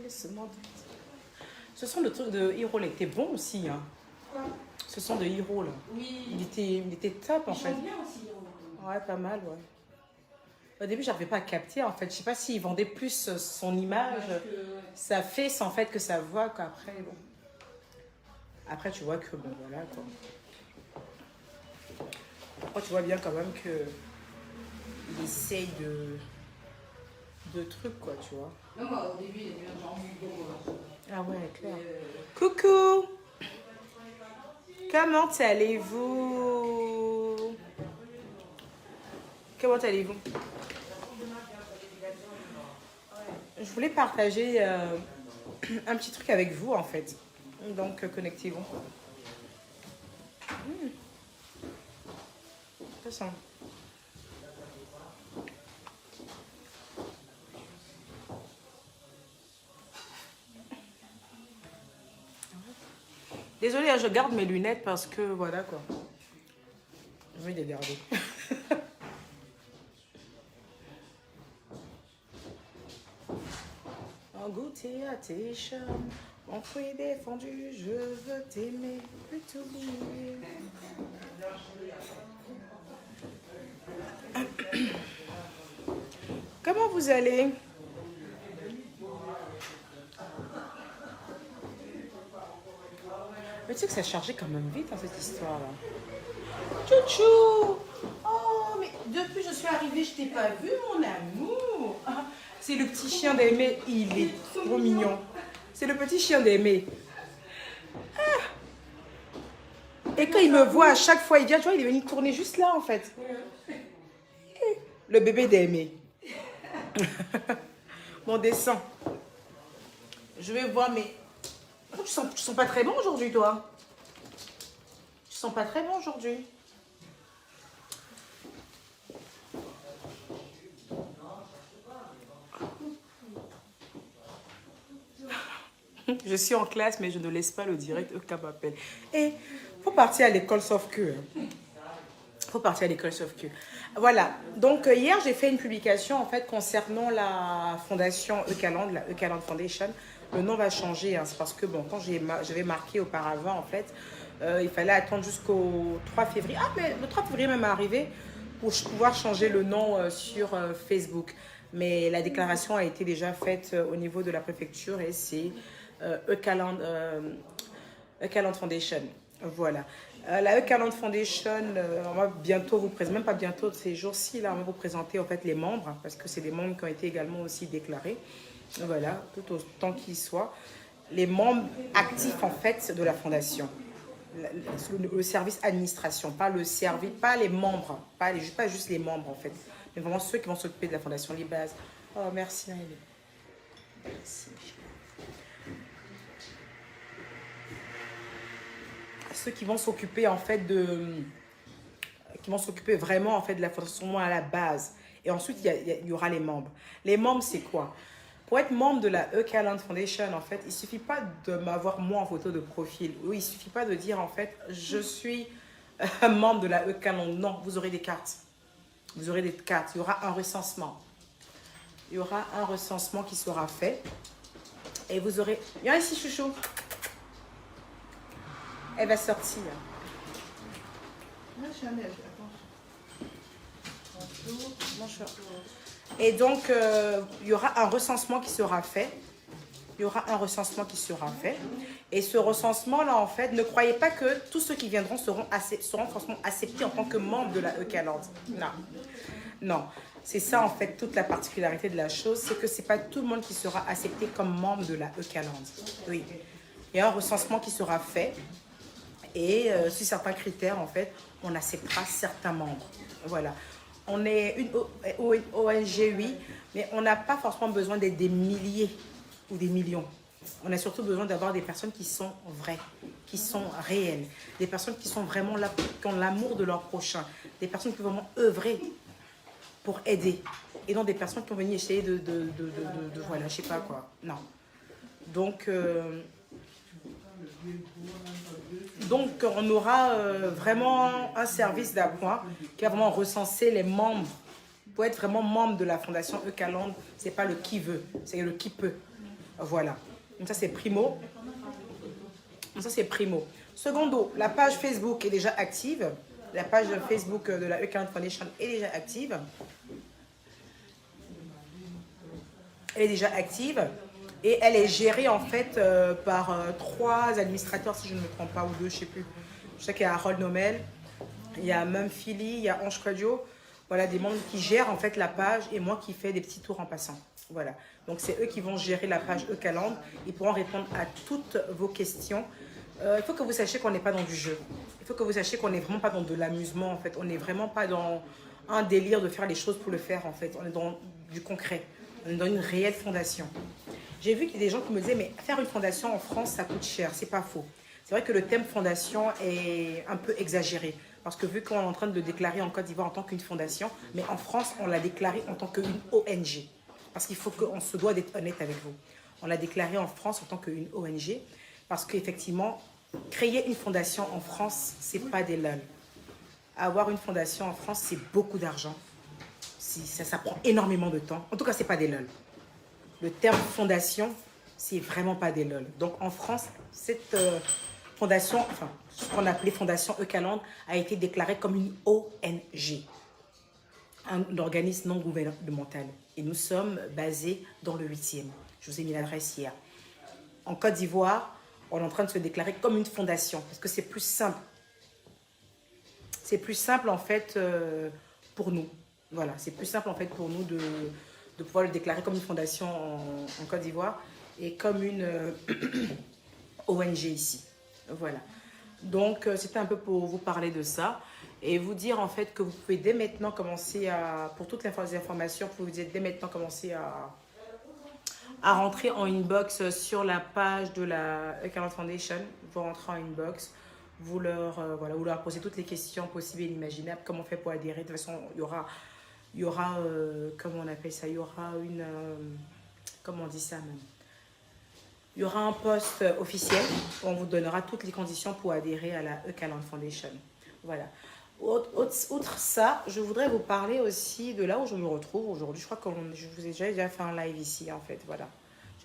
laisse-moi. Ce son de truc de Hiro, il était bon aussi. Hein. Quoi? Ce son de Hiro, là. Oui. Il était top, en fait. Il chante bien aussi. Ouais, pas mal, ouais. Au début, j'arrivais pas à capter, en fait. Je sais pas s'il vendait plus son image, sa face, en fait, que sa voix, quoi. Après, bon. Après, tu vois que, bon, voilà, quoi. Après, tu vois bien quand même que il essaye de trucs, quoi, tu vois. Non, moi, au début, il était genre Hugo. Ah ouais, clair. Coucou! Comment allez-vous? Comment allez-vous? Je voulais partager un petit truc avec vous, en fait. Donc, connectez-vous. Ça sent. Désolée, je garde mes lunettes parce que, voilà, quoi. Je vais les garder. En goûter à tes charmes, mon fruit défendu, je veux t'aimer, plus t'oublier. Comment vous allez? Mais tu sais que ça a chargé quand même vite, hein, cette histoire-là. Chouchou! Oh, mais depuis que je suis arrivée, je t'ai pas vu, mon amour. Ah, c'est le petit chien d'Aimé, il est trop mignon. C'est le petit chien d'Aimé. Ah. Et quand il me voit à chaque fois, il vient, tu vois, il est venu tourner juste là, en fait. Le bébé d'Aimé. Bon, descends. Je vais voir, mais... Oh, tu sens pas très bon aujourd'hui, toi? Tu sens pas très bon aujourd'hui? Je suis en classe, mais je ne laisse pas le direct. Aucun m'appelle. Et faut partir à l'école sauf que. Faut partir à l'école sauf que. Voilà. Donc hier, j'ai fait une publication en fait concernant la fondation Eucaland, la Eucaland Foundation. Le nom va changer. Hein, c'est parce que bon, quand j'avais marqué auparavant en fait, il fallait attendre jusqu'au 3 février. Ah, mais le 3 février même est arrivé pour pouvoir changer le nom sur Facebook. Mais la déclaration a été déjà faite au niveau de la préfecture et c'est Eucaland Foundation. Voilà. La Eucaland Foundation, on va bientôt vous présenter, même pas bientôt, ces jours-ci, là, on va vous présenter en fait les membres, parce que c'est des membres qui ont été également aussi déclarés. Voilà, tout autant qu'ils soient. Les membres actifs en fait de la fondation. Le service administration, pas le service, pas les membres, pas juste les membres en fait, mais vraiment ceux qui vont s'occuper de la fondation, les bases. Oh, merci, Naïli. Merci. Ceux qui vont s'occuper en fait qui vont s'occuper vraiment en fait de la fondation à la base. Et ensuite, il y aura les membres. Les membres, c'est quoi? Pour être membre de la Eucaland Foundation, en fait, il ne suffit pas de m'avoir moi en photo de profil. Oui, il ne suffit pas de dire, en fait, je suis un membre de la Eucaland. Non, vous aurez des cartes. Vous aurez des cartes. Il y aura un recensement. Il y aura un recensement qui sera fait. Et vous aurez... Viens ici, chouchou. Elle va sortir. Bonjour. Et donc, il y aura un recensement qui sera fait. Il y aura un recensement qui sera fait. Et ce recensement-là, en fait, ne croyez pas que tous ceux qui viendront seront forcément acceptés en tant que membres de la Eucaland. Non. Non. C'est ça, en fait, toute la particularité de la chose. C'est que ce n'est pas tout le monde qui sera accepté comme membre de la Eucaland. Oui. Il y a un recensement qui sera fait. Et sur certains critères, en fait, on acceptera certains membres. Voilà. On est une ONG, oui, mais on n'a pas forcément besoin d'être des milliers ou des millions. On a surtout besoin d'avoir des personnes qui sont vraies, qui sont réelles, des personnes qui sont vraiment là, qui ont l'amour de leur prochain, des personnes qui vont vraiment œuvrer pour aider, et non des personnes qui vont venir essayer de voilà, je sais pas quoi. Non. Donc, on aura vraiment un service d'appoint qui va vraiment recenser les membres. Pour être vraiment membre de la fondation Eucaland, ce n'est pas le qui veut, c'est le qui peut. Voilà. Donc ça, c'est primo. Donc ça, c'est primo. Secondo, la page Facebook est déjà active. La page Facebook de la E40 Foundation est déjà active. Elle est déjà active. Et elle est gérée, en fait, par 3 administrateurs, si je ne me trompe pas, ou 2, je ne sais plus. Je sais qu'il y a Harold Nomel, il y a Mum Philly, il y a Ange Claudio. Voilà, des membres qui gèrent, en fait, la page et moi qui fais des petits tours en passant. Voilà. Donc, c'est eux qui vont gérer la page E-Calendre. Ils pourront répondre à toutes vos questions. Il faut que vous sachiez qu'on n'est pas dans du jeu. Il faut que vous sachiez qu'on n'est vraiment pas dans de l'amusement, en fait. On n'est vraiment pas dans un délire de faire les choses pour le faire, en fait. On est dans du concret. On est dans une réelle fondation. J'ai vu qu'il y a des gens qui me disaient, mais faire une fondation en France, ça coûte cher. C'est pas faux. C'est vrai que le thème fondation est un peu exagéré. Parce que vu qu'on est en train de le déclarer en Côte d'Ivoire en tant qu'une fondation, mais en France, on l'a déclaré en tant qu'une ONG. Parce qu'il faut qu'on se doit d'être honnête avec vous. On l'a déclaré en France en tant qu'une ONG. Parce qu'effectivement, créer une fondation en France, c'est pas des lol. Avoir une fondation en France, c'est beaucoup d'argent. Ça prend énormément de temps. En tout cas, c'est pas des lol. Le terme fondation, c'est vraiment pas des lol. Donc en France, cette fondation, enfin, ce qu'on appelait Fondation E-Calendre, a été déclarée comme une ONG, un organisme non gouvernemental. Et nous sommes basés dans le 8e. Je vous ai mis l'adresse hier. En Côte d'Ivoire, on est en train de se déclarer comme une fondation, parce que c'est plus simple. C'est plus simple, en fait, pour nous. Voilà, c'est plus simple, en fait, pour nous de pouvoir le déclarer comme une fondation en Côte d'Ivoire et comme une ONG ici. Voilà. Donc, c'était un peu pour vous parler de ça et vous dire, en fait, que vous pouvez dès maintenant commencer à, pour toutes les informations, vous pouvez dès maintenant commencer à rentrer en inbox sur la page de la E40 Foundation. Vous rentrez en inbox, vous leur posez toutes les questions possibles et inimaginables. Comment on fait pour adhérer? De toute façon, il y aura comment on appelle ça? Il y aura une... comment on dit ça même? Il y aura un post officiel où on vous donnera toutes les conditions pour adhérer à la E-Calendre Foundation. Voilà. Outre ça, je voudrais vous parler aussi de là où je me retrouve aujourd'hui. Je crois que je vous ai déjà fait un live ici, en fait. Voilà.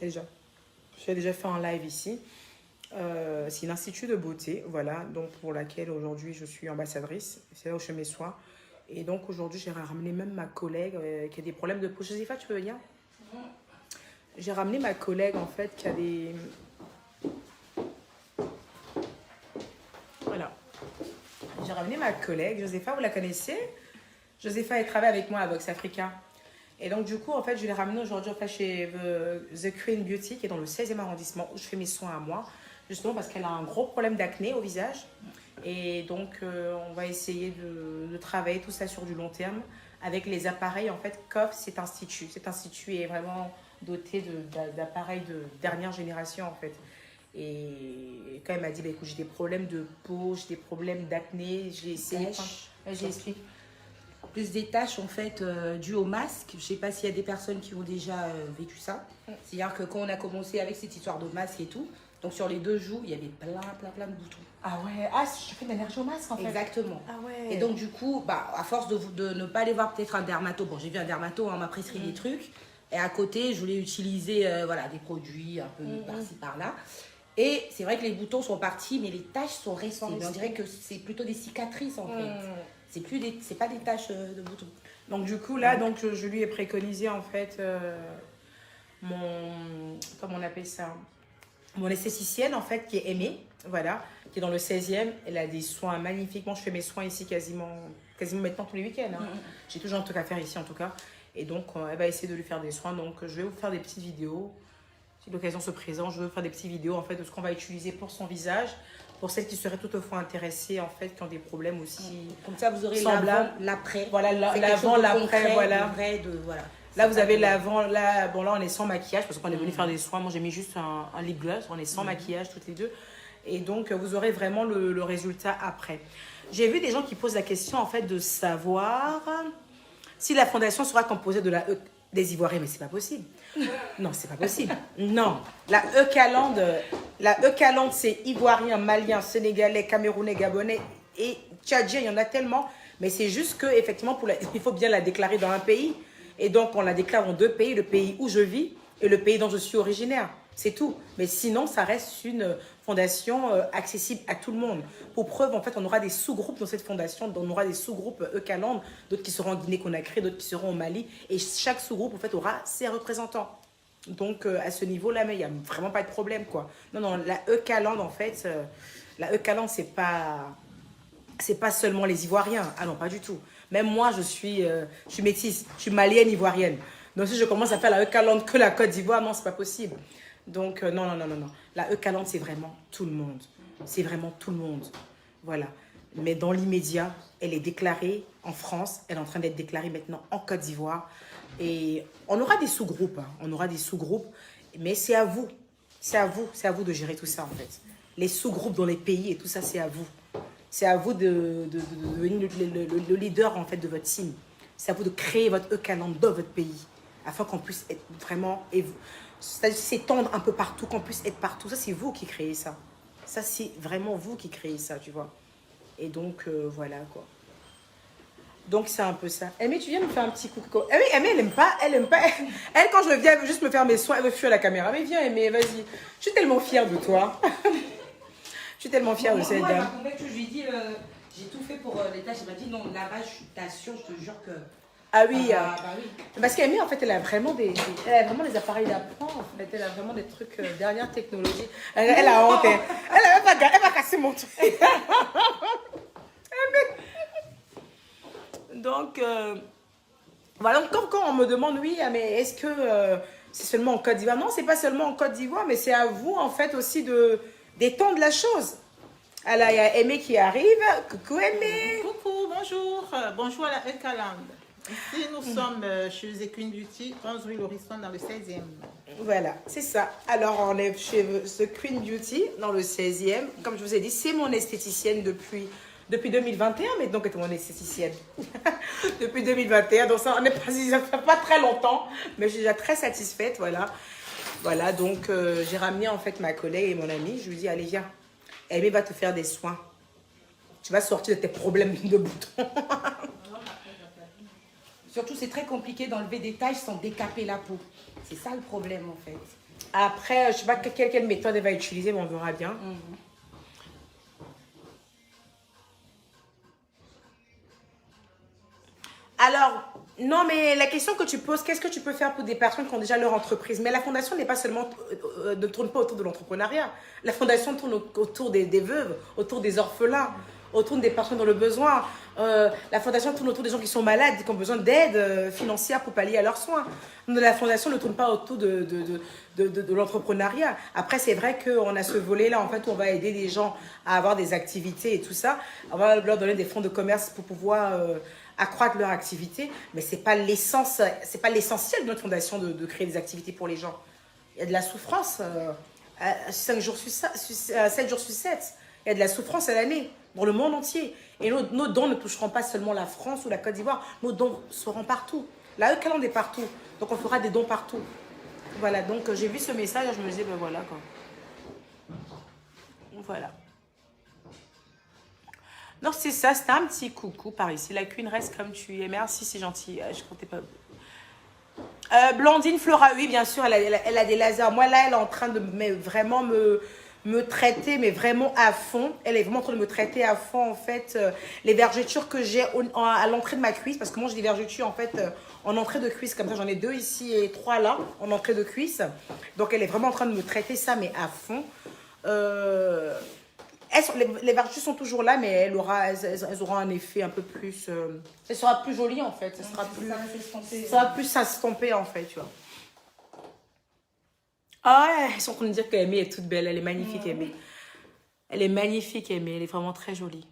J'ai déjà fait un live ici. C'est un institut de beauté, voilà, donc pour laquelle aujourd'hui je suis ambassadrice. C'est là où je fais mes soins. Et donc aujourd'hui, j'ai ramené même ma collègue qui a des problèmes de peau. Josépha, tu peux venir? J'ai ramené ma collègue, en fait, qui a des... Voilà. J'ai ramené ma collègue, Josépha, vous la connaissez? Josépha, elle travaille avec moi à Box Africa. Et donc, du coup, en fait, je l'ai ramenée aujourd'hui chez The Queen Beauty, qui est dans le 16e arrondissement, où je fais mes soins à moi, justement parce qu'elle a un gros problème d'acné au visage. Et donc, on va essayer de travailler tout ça sur du long terme avec les appareils. En fait, COF, cet institut est vraiment doté d'appareils de dernière génération, en fait. Et quand elle m'a dit, bah, écoute, j'ai des problèmes de peau, j'ai des problèmes d'acné, j'ai essayé... J'explique. Plus des tâches en fait dues au masque. Je ne sais pas s'il y a des personnes qui ont déjà vécu ça. C'est-à-dire que quand on a commencé avec cette histoire de masque et tout, donc sur les 2 joues, il y avait plein de boutons. Ah ouais, ah, je fais de l'allergie au masque en fait. Exactement. Ah ouais. Et donc du coup, bah, à force de ne pas aller voir peut-être un dermato, bon j'ai vu un dermato, on m'a prescrit des trucs, et à côté je voulais utiliser voilà, des produits un peu par-ci par-là. Et c'est vrai que les boutons sont partis, mais les taches sont restées. Mais on dirait que c'est plutôt des cicatrices en fait. C'est pas des taches de boutons. Donc du coup là, donc je lui ai préconisé en fait comment on appelle ça, mon esthéticienne en fait qui est Aimée, voilà, qui est dans le 16e. Elle a des soins magnifiques. Moi je fais mes soins ici quasiment maintenant tous les week-ends. Hein. J'ai toujours un truc à faire ici en tout cas. Et donc elle va essayer de lui faire des soins. Donc je vais vous faire des petites vidéos. Si l'occasion se présente, je vais vous faire des petites vidéos en fait de ce qu'on va utiliser pour son visage. Pour celles qui seraient toutefois intéressées, en fait, qui ont des problèmes aussi. Comme ça, vous aurez l'avant, l'après. Voilà, l'avant, l'après, voilà. Voilà. Là, vous avez l'avant, là, bon, là, on est sans maquillage parce qu'on est venu faire des soins. Moi, j'ai mis juste un lip gloss. On est sans maquillage, toutes les deux. Et donc, vous aurez vraiment le résultat après. J'ai vu des gens qui posent la question, en fait, de savoir si la fondation sera composée des Ivoiriens, mais c'est pas possible. Non, c'est pas possible. Non. La E-Calendre, c'est Ivoirien, Malien, Sénégalais, Camerounais, Gabonais et Tchadien. Il y en a tellement. Mais c'est juste qu'effectivement, il faut bien la déclarer dans un pays. Et donc, on la déclare dans 2 pays. Le pays où je vis et le pays dont je suis originaire. C'est tout. Mais sinon, ça reste une fondation accessible à tout le monde. Pour preuve, en fait, on aura des sous-groupes dans cette fondation. On aura des sous-groupes Eucaland, d'autres qui seront en Guinée-Conakry, d'autres qui seront au Mali. Et chaque sous-groupe, en fait, aura ses représentants. Donc, à ce niveau-là, mais il n'y a vraiment pas de problème, quoi. Non, non, la Eucaland, en fait, la Eucaland, c'est pas seulement les Ivoiriens. Ah non, pas du tout. Même moi, je suis métisse. Je suis malienne, ivoirienne. Donc, si je commence à faire la Eucaland que la Côte d'Ivoire, non, c'est pas possible. Donc, non, non, non, non, non. La Eucaland, c'est vraiment tout le monde. C'est vraiment tout le monde. Voilà. Mais dans l'immédiat, elle est déclarée en France. Elle est en train d'être déclarée maintenant en Côte d'Ivoire. Et on aura des sous-groupes. Hein. On aura des sous-groupes. Mais c'est à vous. C'est à vous. C'est à vous de gérer tout ça, en fait. Les sous-groupes dans les pays et tout ça, c'est à vous. C'est à vous de devenir le leader, en fait, de votre team. C'est à vous de créer votre Eucaland dans votre pays. Afin qu'on puisse être vraiment... C'est-à-dire s'étendre un peu partout, qu'on puisse être partout. Ça, c'est vous qui créez ça. Ça, c'est vraiment vous qui créez ça, tu vois. Et donc, voilà, quoi. Donc, c'est un peu ça. Amy, tu viens me faire un petit coucou. Amy, elle aime pas. Elle, quand je viens, elle veut juste me faire mes soins. Elle veut fuir la caméra. Mais viens, Amy, vas-y. Je suis tellement fière de toi. Je suis tellement fière de cette moi, dame. je lui ai dit, j'ai tout fait pour les tâches. Elle m'a dit, non, là-bas, je t'assure, je te jure que... Ah oui, bah oui. Parce qu'Amy, en fait, elle a vraiment des appareils d'apprend. En fait. Elle a vraiment des trucs dernière technologie. Elle a honte. Elle va casser mon truc. Donc, voilà. Donc, quand on me demande, oui, mais est-ce que c'est seulement en Côte d'Ivoire? Non, c'est pas seulement en Côte d'Ivoire, mais c'est à vous, en fait, aussi d'étendre la chose. Alors, il y a Aimé qui arrive. Coucou, Aimé. Coucou, bonjour. Bonjour à la Eucaland. Ici, nous sommes chez The Queen Beauty, 11 rue Lauriston, dans le 16e. Voilà, c'est ça. Alors, on est chez The Queen Beauty, dans le 16e. Comme je vous ai dit, c'est mon esthéticienne depuis 2021, mais donc, c'est mon esthéticienne. Depuis 2021, donc ça ne fait pas très longtemps, mais je suis déjà très satisfaite, voilà. Voilà, donc j'ai ramené en fait ma collègue et mon amie. Je lui dis, allez, viens, Aimé va te faire des soins. Tu vas sortir de tes problèmes de boutons. Surtout, c'est très compliqué d'enlever des taches sans décaper la peau. C'est ça le problème, en fait. Après, je ne sais pas quelle méthode elle va utiliser, mais on verra bien. Alors, non, mais la question que tu poses, qu'est-ce que tu peux faire pour des personnes qui ont déjà leur entreprise? Mais la fondation n'est pas seulement, ne tourne pas autour de l'entrepreneuriat. La fondation tourne autour des veuves, autour des orphelins, autour des personnes dans le besoin. La fondation tourne autour des gens qui sont malades, qui ont besoin d'aide financière pour pallier à leurs soins. La fondation ne tourne pas autour de l'entrepreneuriat. Après, c'est vrai qu'on a ce volet-là, en fait, où on va aider les gens à avoir des activités et tout ça. On va leur donner des fonds de commerce pour pouvoir accroître leur activité. Mais ce n'est pas l'essentiel de notre fondation de créer des activités pour les gens. Il y a de la souffrance 7 jours sur 7. Il y a de la souffrance à l'année, dans le monde entier. Et nos dons ne toucheront pas seulement la France ou la Côte d'Ivoire. Nos dons seront partout. La Eucaland est partout. Donc, on fera des dons partout. Voilà, donc j'ai vu ce message et je me disais, ben voilà quoi. Voilà. Donc, c'est ça, c'était un petit coucou par ici. La Queen reste comme tu es. Merci, c'est gentil. Je comptais pas. Blandine Flora, oui, bien sûr, elle a des lasers. Moi, là, elle est en train de vraiment me traiter, mais vraiment à fond. Elle est vraiment en train de me traiter à fond, en fait. Les vergetures que j'ai à l'entrée de ma cuisse, parce que moi, j'ai des vergetures, en fait, en entrée de cuisse. Comme ça, j'en ai 2 ici et 3 là, en entrée de cuisse. Donc, elle est vraiment en train de me traiter ça, mais à fond. Les vergetures sont toujours là, mais elles auront un effet un peu plus... ça sera plus joli, en fait. Ça sera plus s'estomper, en fait, tu vois. Ah ouais, ils sont en train de dire qu'Aimée est toute belle. Elle est magnifique, Aimée. Elle est magnifique, Aimée. Elle est vraiment très jolie.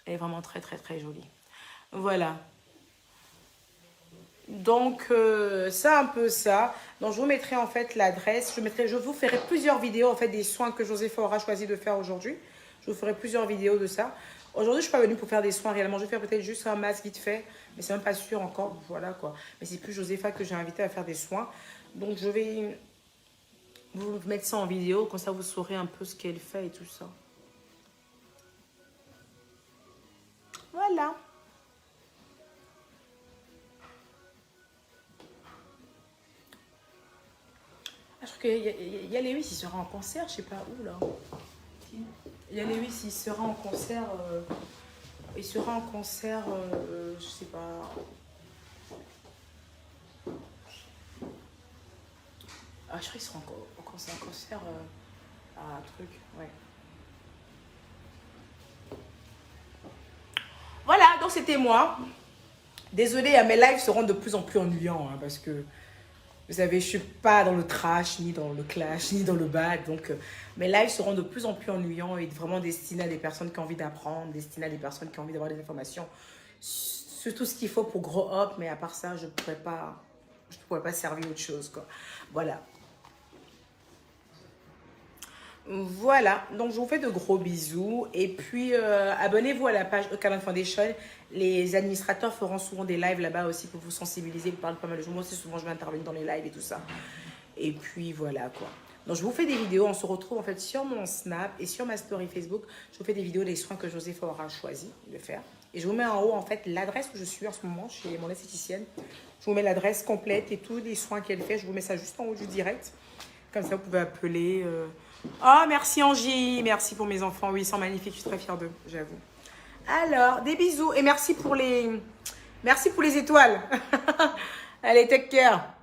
Elle est vraiment très, très, très jolie. Voilà. Donc, c'est un peu ça. Donc, je vous mettrai en fait l'adresse. Je vous ferai plusieurs vidéos en fait des soins que Josepha aura choisi de faire aujourd'hui. Je vous ferai plusieurs vidéos de ça. Aujourd'hui, je ne suis pas venue pour faire des soins réellement. Je vais faire peut-être juste un masque vite fait. Mais c'est même pas sûr encore. Voilà quoi. Mais c'est plus Josepha que j'ai invité à faire des soins. Donc, je vais vous mettre ça en vidéo. Comme ça, vous saurez un peu ce qu'elle fait et tout ça. Voilà. je crois qu'il y a Lewis, il sera en concert, je sais pas où là. Il y a Lewis, il sera en concert. Il sera en concert, je sais pas. Ah, je crois qu'il sera en concert à un truc, ouais. Voilà, donc c'était moi. Désolée, mes lives seront de plus en plus ennuyants, hein, parce que, vous savez, je ne suis pas dans le trash, ni dans le clash, ni dans le bad. Donc, mes lives seront de plus en plus ennuyants et vraiment destinés à des personnes qui ont envie d'apprendre, destinés à des personnes qui ont envie d'avoir des informations sur tout ce qu'il faut pour grow up. Mais à part ça, je ne pourrais pas servir autre chose, quoi. Voilà. Voilà, donc je vous fais de gros bisous et puis abonnez-vous à la page Eucalan Foundation. Les administrateurs feront souvent des lives là-bas aussi pour vous sensibiliser, vous parlez pas mal de choses. Moi aussi souvent je vais intervenir dans les lives et tout ça. Et puis voilà quoi. Donc je vous fais des vidéos, on se retrouve en fait sur mon Snap et sur ma story Facebook. Je vous fais des vidéos des soins que Joseph aura choisi de faire. Et je vous mets en haut en fait l'adresse où je suis en ce moment chez mon esthéticienne. Je vous mets l'adresse complète et tous les soins qu'elle fait. Je vous mets ça juste en haut du direct. Comme ça vous pouvez appeler... Oh, merci Angie, merci pour mes enfants. Oui, ils sont magnifiques, je suis très fière d'eux, j'avoue. Alors, des bisous et merci pour les étoiles. Allez, take care.